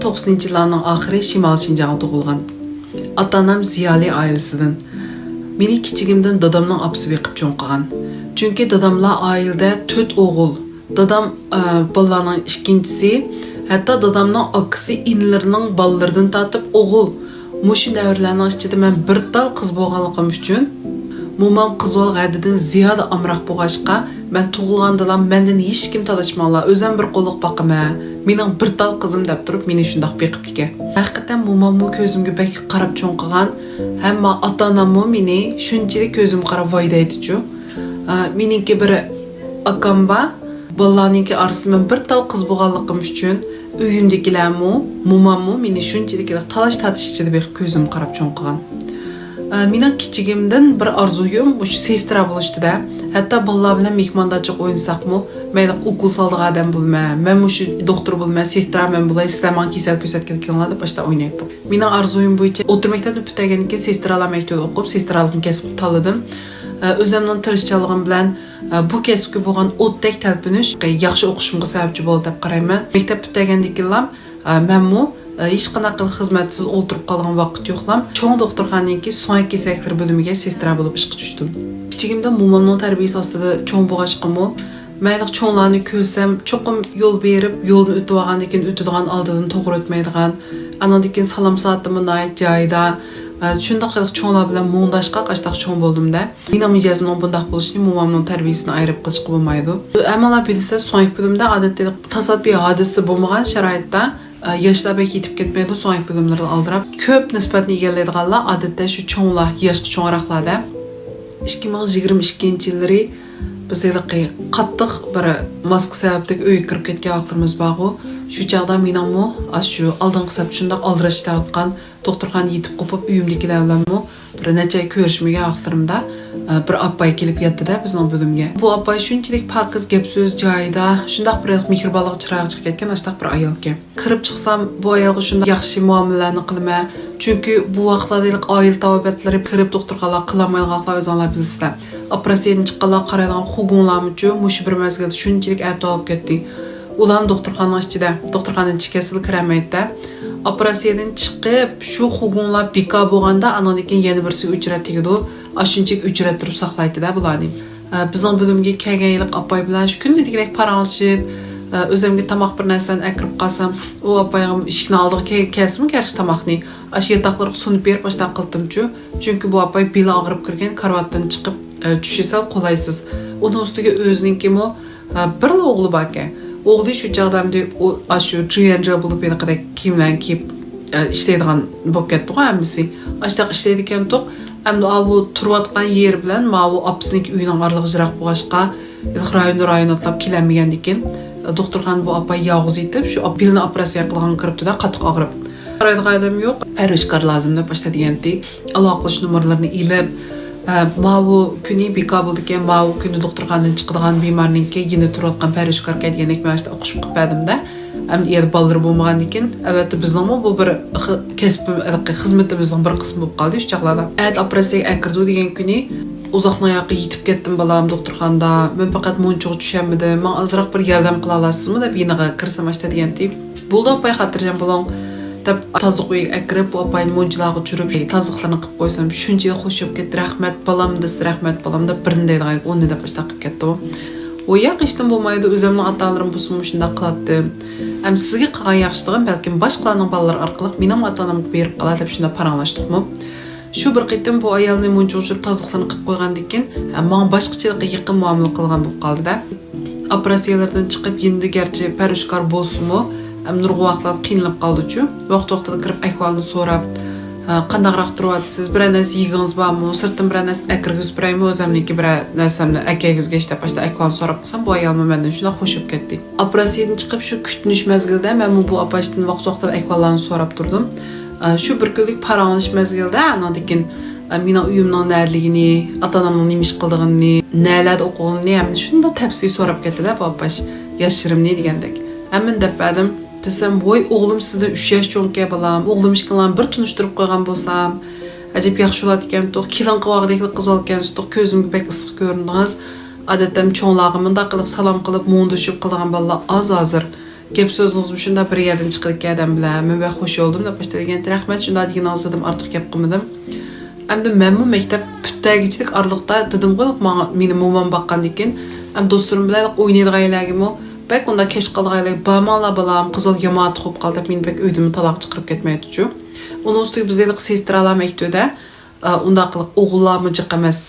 1990-yıllarning oxiri Şimal Şinjan'da tug'ilgan. Ota-onam ziyoli oilasidan. Meni kichigimdan dadamning opasi beqib cho'ng qilgan. Chunki dadamlar oilada 4 o'g'il. Dadam bolalarning ikkinchisi, hatto dadamning akasi inlarining bolalaridan tortib o'g'il. Mushu davrlarning ichida men bir tal qiz bo'lganligim uchun Mumam qizol g'adidan ziyoda amroq bo'lg'achqa, men tug'ilgandalam mendan hech kim talashmanglar, o'zim bir qo'liq boqaman. Mening bir tal qizim deb turib, meni shundoq beqib ekan. Haqiqatan mumamni ko'zimga bak qarab cho'ng qilgan, hamma ota-onamni meni shunchalik ko'zim qarab voydaydi-chu. Meningki bir akam bor, bolalarningki orasida men bir tal qiz bo'lganligim uchun uyimdagilarmi, mumammi meni shunchalik talash tatish ichida beqib ko'zim qarab cho'ng qilgan. Mening kichigimdan bir orzuyum shu sestra bo'lishdi-da. Hatto bolalar bilan mehmondochilik o'ynasak-mu, mayli o'qul soldigan odam bo'lma, men shu doktor bo'lma, sestra men bo'lay, sizlar kasal ko'rsatgan ekanlar deb boshda o'ynaydim. Mening orzuyim bo'yicha o'rta maktabda bitagandan keyin sestralar maktabida o'qib, sestralikni kasb tanladim. O'zimning tirishchiligim bilan bu kasbga bo'lgan o'tdek talpinish yaxshi o'qishimga sababchi bo'ldi deb qarayman. Maktab bitagandan keyin menmu hech qanaqa xizmatsiz o'tirib qolgan vaqt yo'qlam. Cho'ng doktorxonaniki so'nggi kesaklar bo'limiga sestra bo'lib ishga tushdim. Kichigimda mumamning tarbiyasi ostida cho'ng bo'lg'achqimi, mayli cho'nglarni ko'rsam, cho'qim yo'l berib, yo'lni o'tib olgandan keyin o'tadigan oldidan to'g'ri o'tmaydigan, andan keyin salom soatimni noyat joyida, shunday qilib cho'nglar bilan muңdashqa qashtaq cho'ng bo'ldim-da. Mening mijozimning bunday bo'lishini mumamning tarbiyasini ayirib qilishga bo'lmaydi. Ammo bilsa, so'nggi bo'limda odatda tasoddiy hodisa bo'lmagan sharoitda yoshlar bek yetib ketmaydi, so'nggi bo'limlarni aldirab, ko'p nisbatni egallaydiganlar odatda shu cho'nglar, yoshga cho'ngroqlarda 2022-yillari bizga qattiq bir Moskva sababli uyga kirib ketgan vaqtimiz bor. Shu chaqda meningmi shu oldingi hisob shundoq aldirashda o'tgan doktorxonaga yetib qopib uyimdagilar bilanmi bir necha ko'rishmagan vaqtlarimda bir appay kelib yetdi-da bizning bo'limga. Bu appay shunchalik pokiz gap so'z joyida, shundoq bir mehribonlik chirog'i chiqib ketgan ashtaq bir ayol ekan. Kirib chiqsam bu ayolga shundoq yaxshi muomalalarni qilma. Chunki bu vaqtlarda oila tavobatlari kirib doktorxonaga qilmaydiganlar o'zinglar bilasizlar. Operatsiyadan chiqqanlar qaraydigan huquqlarmi-chu, mush bir mazgilda shunchalik aytib ketdi. Ular doktorxona ichida, doktorxonaning ichkasiga kiramaydi-da. Operatsiyadan chiqib, shu huquqlar beka bo'lganda, andan keyin yana birisi uchrat tegdi. Ashunchalik uchrat turib saqlaydi-da bularni. Bizning bo'limga kelgan yil appay bilan shu kundalik paranglashib, o'zimga tomoq bir narsani akirib qolsam, u appayim eshikni oldiga kelsin, kelish tomoqni. Ash yetaqlarga sunib berib boshdan qildim-chu. Chunki bu appay beli og'rib kirgan, karvatdan chiqib tushisa qolaysiz. Uning ustiga o'zininki-mo bir o'g'li bor ekan. O'g'li shu chaqdamda shu trenjer bo'lib qanday kiyimlarni kiyib ishlaydigan bo'lib ketdi-ku hammasi. Ashtaq ishlaydi ekan to'q. Hamda bu turayotgan yer bilan bu opasining uyining orlig'i jiroq bo'lg'achqa, rayon atlab kelanmagandan keyin doktorxona bu opay yog'iz etib, shu belni operatsiya qilgan kiribdi-da, qattiq og'rib. Qaraydigan odam yo'q, parishkor lozim deb boshladigandek, aloqalash nomerlarini ilib, bu kuni beka bo'ldi ekan, bu kuni doktorxonadan chiqadigan bemorningki yine turayotgan parishkor kelgandek men ashta o'qishib qildim-da. Hamda yer bolalar bo'lmagandan keyin, albatta bizning bu bir kasb xizmatimizning bir qismi bo'lib qoldi shu chaqlarda. Operatsiyaga akirdi degan kuni uzoqdan yoqqa yetib ketdim balam doktorxonada. Men faqat munchoq tushanmadim. Men azroq bir yordam qila olasizmi deb yinaga kirsam ashta degandek. Bo'ldi opay xotirjam bo'ling deb toziq uyga akirib, bu opayni munchilarga tushirib, toziqlarni qilib qo'ysam, shunchalik xushib ketdi. Rahmat balam deb, rahmat balam deb birini deydigan, uni deb ashta qilib ketdi. O yoq ishdan bo'lmaydi, o'zimning ota-onalarim bo'lsin shunday qilardim. Ham sizga qilgan yaxshiligim balkim boshqalarning bolalari orqali mening ota-onamga berib qoladi deb shunday paranglashdik-mi? Shu bir qitim bu ayolni muncha o'chirib toziqlarni qilib qo'ygandan keyin, menga boshqachalikqa yaqin muomala qilgan bo'lib qoldi-da. Operatsiyalardan chiqib endi garchi parishkor bo'lsin-mu, ham nurg'u vaqtlar qiynalib qoldi-chu. Vaqt-vaqtida kirib ahvolni so'rab, qandaqroq turyapsiz, bir narsa yegingiz bormi, sirtim bir narsa akirgizib beraymi, o'zimniki bir narsamni akagizga ishlab boshda ahvolni so'rab qilsam, bu ayol mendan shunday xushib ketdi. Operatsiyadan chiqib shu kutinish mazgilida men bu opashdan vaqt-vaqtida ahvollarni so'rab turdim. Shu bir kunlik paranglish mazgilida andan keyin mening uyimning nadaligini, ota-onamning nima ish qilganini, nalarda o'qiganini ham shunday tafsil so'rab ketdi-da bu opash, yashirimni degandek. Hamma deb berdim. Desem, voy o'g'lim sizdan 3 yosh cho'nka balam, o'g'lim ishqilan bir tunishtirib qo'ygan bo'lsam, ajib yaxshi bo'lar ekan, to'q kelin qilvaqdek qiz olgansiz, to'q ko'zimga bek issiq ko'rindingiz. Odatda cho'nglarga bunday qilib salom qilib, mo'ndishib qilgan bolalar az hozir. Gap so'zingiz shunda bir yerdan chiqib ketgan bilan men va xush bo'ldim deb boshlagan. Rahmat shunda degan dedim ortiq gap qilmadim. Endi men bu maktab püttagichilik araliqda dedim qo'y, meni momam baqqandan keyin ham do'stlarim bilan o'ynaydiganlarga bak unda kech qolganlar bamala balam qizil jamoat qo'yib qoldi deb men bak uydan taloq chiqarib ketmaydi-chu. Uning ustiga bizlar sestralar maktabida unda qilib o'g'illarmi jiq emas.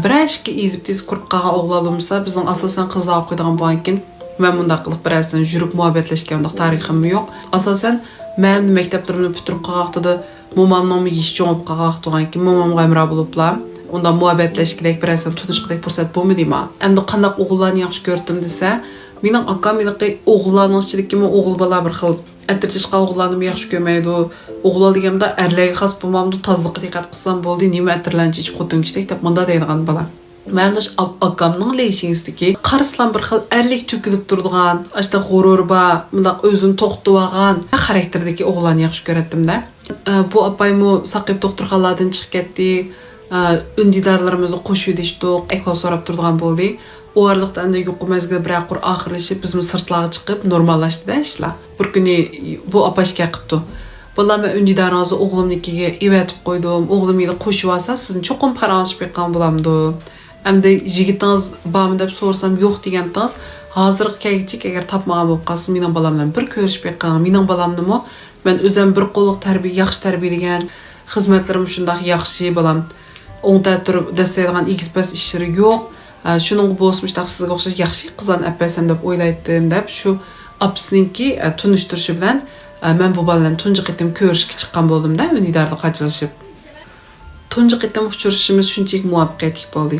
Birashki ezib tez qurib qolgan o'g'illarımsa bizning asosan qizlar olib qo'yadigan bo'lgan. Men bunda qilib birasidan yurib muhabbatlashgan unda tarixim yo'q. Asosan men maktablarimni bitirib qolganda momamning ish jo'nib qolgan keyin momamga amra bo'liblar. Unda muhabbatlashgidek birasidan tunishgidek fursat bo'lmadimi? Endi qanday o'g'illarni yaxshi ko'rdim desa, mening akam meniqi o'g'illarning ichidagimi o'g'il bola bir xil atirtishqa o'g'illarni yaxshi ko'rmaydi. O'g'illar deganimda erlarga xos bo'lmamdi, tozliqqa diqqat qilsam bo'ldi, nima atirlanchi ichib qo'tingishdik deb menda deydigan bola. Mənim akamның leşingsdiki qarıslan bir xil erlik tökülüb durduğan, işte g'ururba, mundaq özünü to'xtavagan xarakterdagi o'g'illarni yaxshi ko'ratdim da. Bu apaymo saqib doktorxonalardan chiqib ketdi. Undidarlarimizni qo'shib dishdik, ekol so'rab turadigan bo'ldi. O araliqda endi yuqu mezgil bir qur oxirlashib, bizmi sirtlarga chiqib normallashdi-da ishlar. Bir kuni bu apashga qilibdi. Bolam men undidaringizni o'g'limnikiga evatib qo'ydim. O'g'lim meni qo'shib olsa, sizni cho'qim parangiz beqqan bo'lamdi. Endi yigitingiz bormi deb so'rasam yo'q degantingiz, hozirgi kelgichik agar topmagan bo'lib qolsa, mening bolam bilan bir ko'rishib beqqan. Mening bolamnimi men o'zim bir qo'lliq tarbiya, yaxshi tarbiyalagan, xizmatlarim shunday yaxshi bolam. O'ngda turib daslaydigan egizpas ishlari yo'q. Shuning bo'lsmishda sizga o'xshash yaxshi qizlarni apasam deb o'ylaydim deb shu apsninki tunishtirishi bilan men bu bolalarni tunji qitim ko'rishga chiqqan bo'ldim-da, unidarda qachilishib. Tunji qitim uchrashishimiz shunchalik muvaffaqiyatli bo'ldi.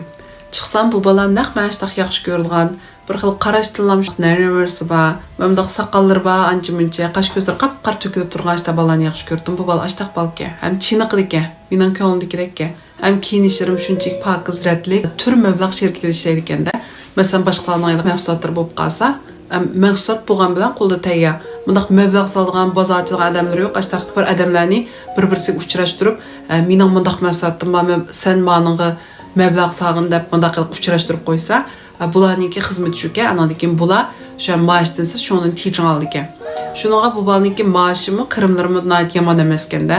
Chiqsam bu bolalar naq ma'nishdaq yaxshi ko'rilgan, bir xil qarash tillamsh nervasi bor, mamdaq soqollari bor, ancha-muncha, qash ko'zlari qap-qar to'kilib turgan ishda bolalarni yaxshi ko'rdim. Bu bola ashtaq balki, ham chiniqlika, mening ko'nglimdagidek. Hem kiyinishlerim shunchalik pokiz ratli, tur mablag' sherikda ishlaydi ekanda. Masalan, boshqalarning mahsulotlar bo'lib qolsa, mahsulot bo'lgan bilan qo'lda tayyor. Bundaq mablag' solgan bozorchilar odamlar yo'q. Ashtaq bir odamlarni bir-birisiga uchrashtirib, mening bundaq mahsulotim bor, sen meningga mablag' solgin deb bundaq qilib uchrashtirib qo'ysa, bularningki xizmat shuka, anadan keyin bular shu maoshdan siz shundan tijin oldi ekan. Shuninga bu bolaninki maoshimi, kirimlarimi yomon emas ekanda.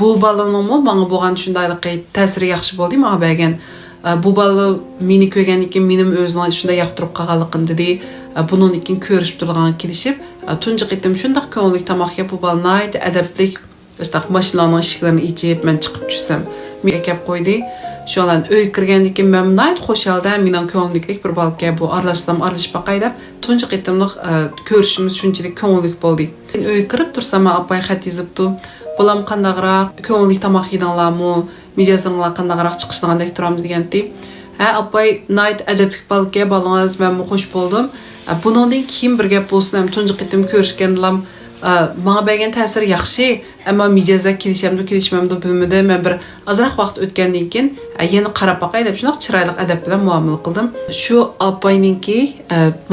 Bu balonimni menga bo'lgan shundaylik ta'siri yaxshi bo'ldi, menga bergan. Bu balo meni ko'rgandan keyin mening o'zimga shunday yoqtirib qolganligini dedi. Bundan keyin ko'rishib turgan kelishib, tunji qitim shunday ko'ngilli tomoqga bu balonayt adablik, işte mashinalarning eshiklarini ichib men chiqib tushsam, menga kelib qo'ydi. Sho'lan uy kirgandan keyin men nayt xo'shalda mening ko'ngillik bir balga bu aralashib baqay deb tunji qitimlik ko'rishimiz shunchalik ko'ngilli bo'ldi. Uy kirib tursam, apay xat yozibdi. Bolam qandaqroq ko'ngilli tomoq yedinglarmi, mijozinglar qandaqroq chiqishdigandek turamiz degandi. Ha, apay night adablik balga bolangiz men xush bo'ldim. Buningdan keyin bir gap bo'lsin, ham tunji qitim ko'rishganlar menga bergan ta'sir yaxshi, ammo mijozga kelishmamdi bilmadim. Men bir ozroq vaqt o'tgandan keyin yana qarab baqay deb shunday chiroyli adab bilan muomala qildim. Shu apayninki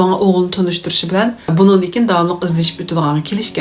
menga o'g'lini tunishtirishi bilan buningdan keyin davomli izlashib o'tadigan kelishgan.